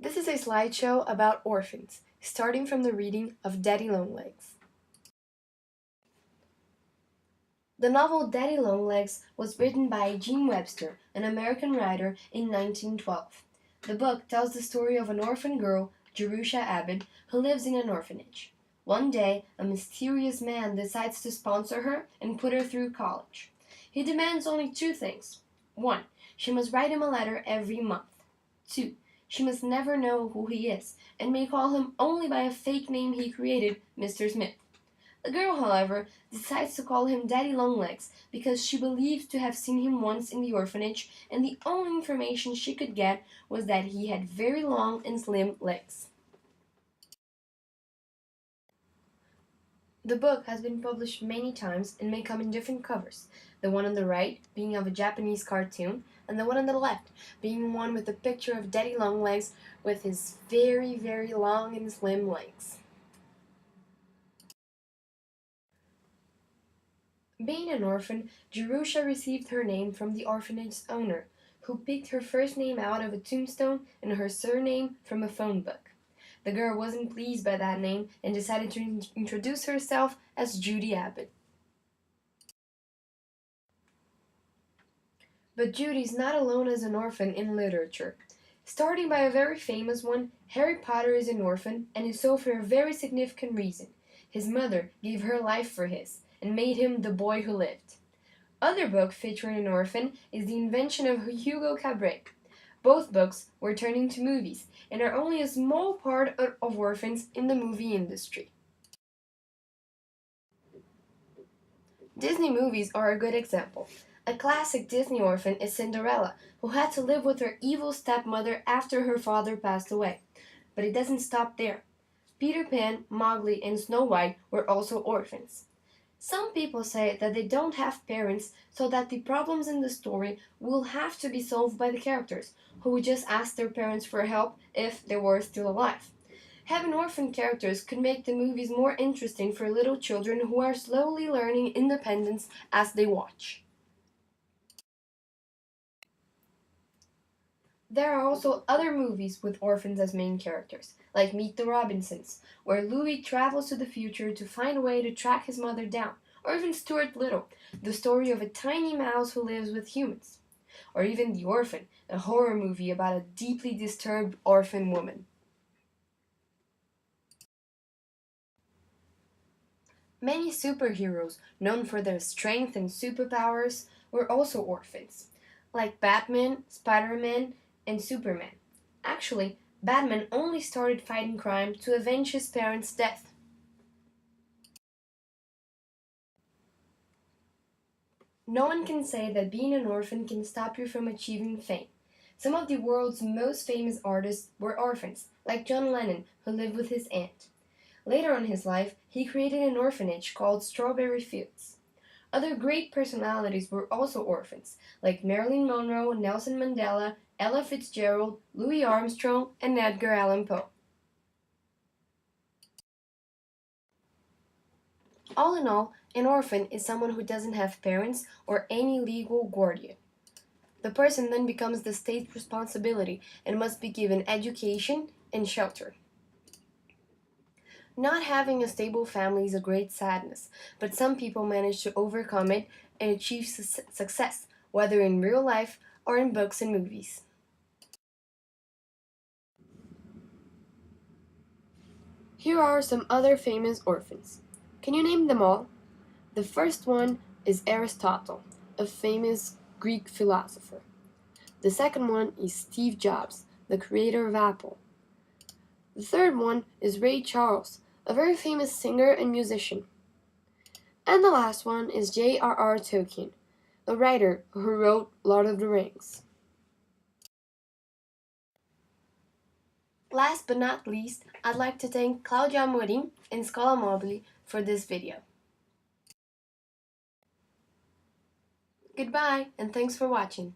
This is a slideshow about orphans, starting from the reading of Daddy Longlegs. The novel Daddy Longlegs was written by Jean Webster, an American writer, in 1912. The book tells the story of an orphan girl, Jerusha Abbott, who lives in an orphanage. One day, a mysterious man decides to sponsor her and put her through college. He demands only two things. 1. She must write him a letter every month. 2. She must never know who he is, and may call him only by a fake name he created, Mr. Smith. The girl, however, decides to call him Daddy Longlegs because she believes to have seen him once in the orphanage, and the only information she could get was that he had very long and slim legs. The book has been published many times and may come in different covers, the one on the right being of a Japanese cartoon, and the one on the left being one with a picture of Daddy Longlegs with his very, very long and slim legs. Being an orphan, Jerusha received her name from the orphanage's owner, who picked her first name out of a tombstone and her surname from a phone book. The girl wasn't pleased by that name and decided to introduce herself as Judy Abbott. But Judy's not alone as an orphan in literature. Starting by a very famous one, Harry Potter is an orphan, and is so for a very significant reason. His mother gave her life for his, and made him the boy who lived. Other book featuring an orphan is The Invention of Hugo Cabret. Both books were turned into movies, and are only a small part of orphans in the movie industry. Disney movies are a good example. A classic Disney orphan is Cinderella, who had to live with her evil stepmother after her father passed away. But it doesn't stop there. Peter Pan, Mowgli, and Snow White were also orphans. Some people say that they don't have parents, so that the problems in the story will have to be solved by the characters, who would just ask their parents for help if they were still alive. Having orphan characters could make the movies more interesting for little children who are slowly learning independence as they watch. There are also other movies with orphans as main characters, like Meet the Robinsons, where Louis travels to the future to find a way to track his mother down, or even Stuart Little, the story of a tiny mouse who lives with humans, or even The Orphan, a horror movie about a deeply disturbed orphan woman. Many superheroes, known for their strength and superpowers, were also orphans, like Batman, Spider-Man, and Superman. Actually, Batman only started fighting crime to avenge his parents' death. No one can say that being an orphan can stop you from achieving fame. Some of the world's most famous artists were orphans, like John Lennon, who lived with his aunt. Later in his life, he created an orphanage called Strawberry Fields. Other great personalities were also orphans, like Marilyn Monroe, Nelson Mandela, Ella Fitzgerald, Louis Armstrong, and Edgar Allan Poe. All in all, an orphan is someone who doesn't have parents or any legal guardian. The person then becomes the state's responsibility and must be given education and shelter. Not having a stable family is a great sadness, but some people manage to overcome it and achieve success, whether in real life or in books and movies. Here are some other famous orphans. Can you name them all? The first one is Aristotle, a famous Greek philosopher. The second one is Steve Jobs, the creator of Apple. The third one is Ray Charles, a very famous singer and musician. And the last one is J.R.R. Tolkien, a writer who wrote Lord of the Rings. Last but not least, I'd like to thank Claudia Amorim and Scola Mobili for this video. Goodbye, and thanks for watching.